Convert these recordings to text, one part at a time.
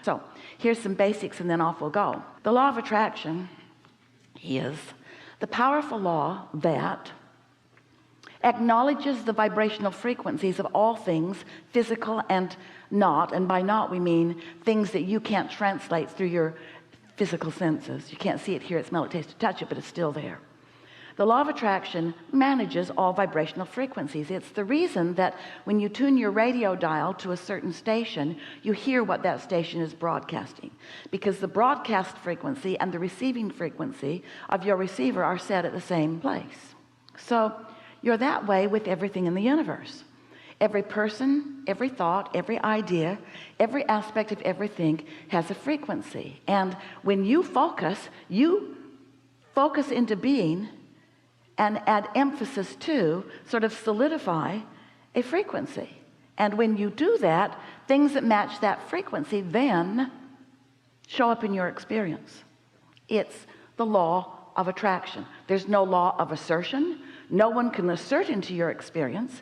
So here's some basics and then off we'll go. The law of attraction is the powerful law that acknowledges the vibrational frequencies of all things, physical and not. And by not we mean things that you can't translate through your physical senses. You can't see it, hear it, smell it, taste it, touch it, but it's still there. The law of attraction manages all vibrational frequencies. It's the reason that when you tune your radio dial to a certain station, you hear what that station is broadcasting, because the broadcast frequency and the receiving frequency of your receiver are set at the same place. So you're that way with everything in the universe. Every person, every thought, every idea, every aspect of everything has a frequency. And when you focus into being and add emphasis to, sort of solidify a frequency. And when you do that, things that match that frequency then show up in your experience. It's the law of attraction. There's no law of assertion. No one can assert into your experience,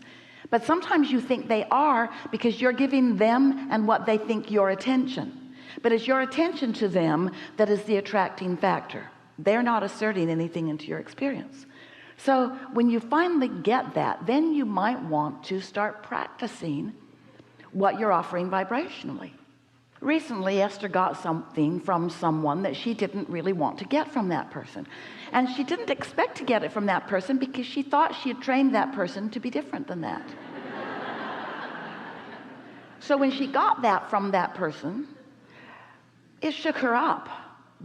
but sometimes you think they are because you're giving them and what they think your attention. But it's your attention to them that is the attracting factor. They're not asserting anything into your experience. So when you finally get that, then you might want to start practicing what you're offering vibrationally. Recently, Esther got something from someone that she didn't really want to get from that person. And she didn't expect to get it from that person because she thought she had trained that person to be different than that. So when she got that from that person, it shook her up,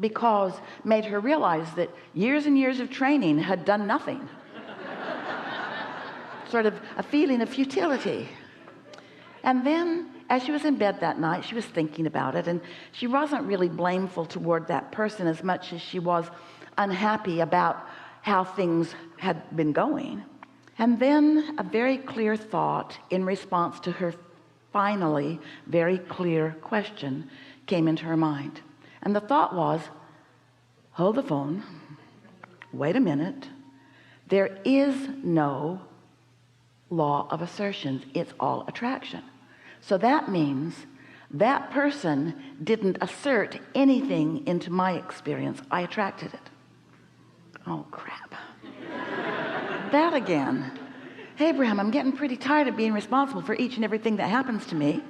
because made her realize that years and years of training had done nothing. Sort of a feeling of futility. And then as she was in bed that night, she was thinking about it, and she wasn't really blameful toward that person as much as she was unhappy about how things had been going. And then a very clear thought in response to her finally very clear question came into her mind. And the thought was, hold the phone, wait a minute. There is no law of assertions. It's all attraction. So that means that person didn't assert anything into my experience. I attracted it. Oh, crap. That again. Hey, Abraham, I'm getting pretty tired of being responsible for each and everything that happens to me.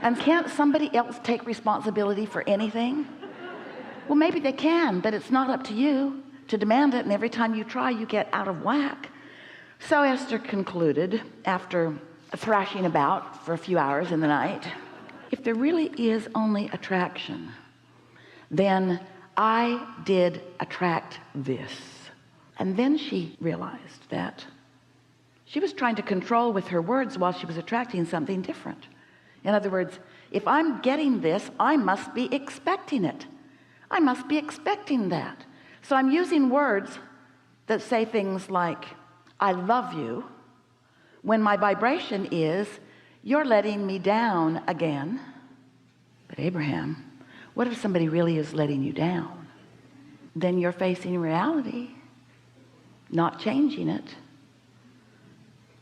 And can't somebody else take responsibility for anything? Well, maybe they can, but it's not up to you to demand it, and every time you try, you get out of whack. So Esther concluded, after thrashing about for a few hours in the night, if there really is only attraction, then I did attract this. And then she realized that she was trying to control with her words while she was attracting something different. In other words, if I'm getting this, I must be expecting it. I must be expecting that. So I'm using words that say things like, I love you, when my vibration is, you're letting me down again. But Abraham, what if somebody really is letting you down? Then you're facing reality, not changing it.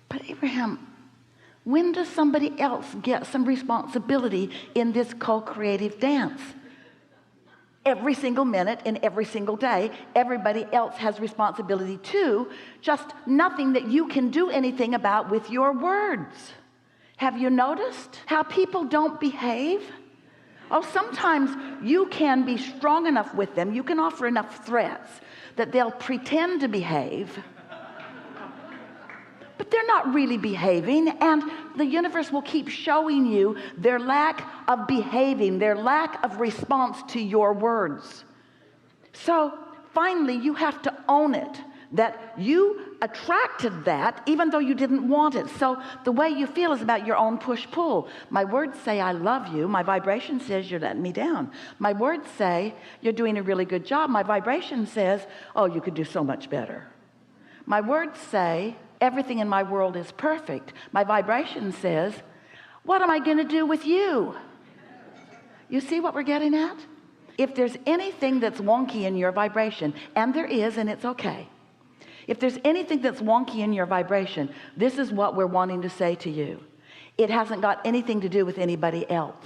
But Abraham, when does somebody else get some responsibility in this co-creative dance? Every single minute and every single day, everybody else has responsibility too, just nothing that you can do anything about with your words. Have you noticed how people don't behave? Oh, sometimes you can be strong enough with them, you can offer enough threats that they'll pretend to behave, but they're not really behaving, and the universe will keep showing you their lack of behaving, their lack of response to your words. So finally you have to own it, that you attracted that even though you didn't want it. So the way you feel is about your own push-pull. My words say I love you. My vibration says you're letting me down. My words say you're doing a really good job. My vibration says, oh, you could do so much better. My words say everything in my world is perfect. My vibration says, what am I going to do with you? You see what we're getting at? If there's anything that's wonky in your vibration, and there is, and it's okay. If there's anything that's wonky in your vibration, this is what we're wanting to say to you. It hasn't got anything to do with anybody else.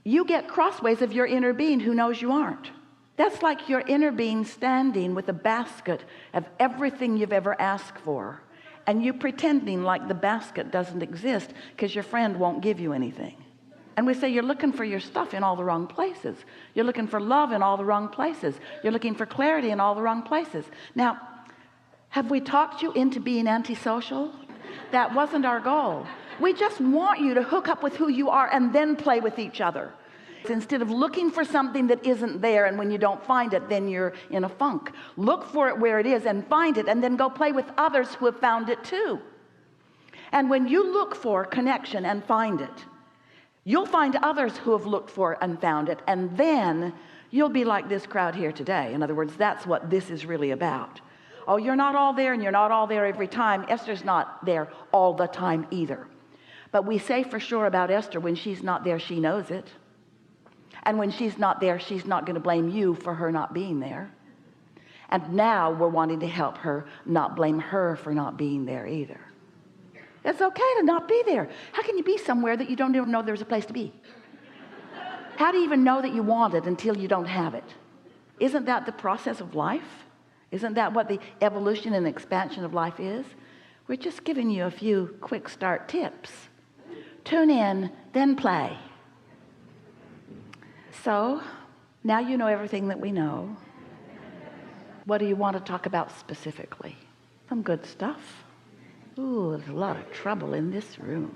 you get crossways of your inner being who knows you aren't. That's like your inner being standing with a basket of everything you've ever asked for, and you pretending like the basket doesn't exist because your friend won't give you anything. And we say you're looking for your stuff in all the wrong places. You're looking for love in all the wrong places. You're looking for clarity in all the wrong places. Now, have we talked you into being antisocial? That wasn't our goal. We just want you to hook up with who you are and then play with each other, instead of looking for something that isn't there, and when you don't find it, then you're in a funk. Look for it where it is and find it, and then go play with others who have found it too. And when you look for connection and find it, you'll find others who have looked for and found it, and then you'll be like this crowd here today. In other words, that's what this is really about. Oh, you're not all there, and you're not all there every time. Esther's not there all the time either. But we say for sure about Esther, when she's not there, she knows it. And when she's not there, she's not going to blame you for her not being there. And now we're wanting to help her not blame her for not being there either. It's okay to not be there. How can you be somewhere that you don't even know there's a place to be? How do you even know that you want it until you don't have it? Isn't that the process of life? Isn't that what the evolution and expansion of life is? We're just giving you a few quick start tips. Tune in, then play. So, now you know everything that we know. What do you want to talk about specifically? Some good stuff. Ooh, there's a lot of trouble in this room.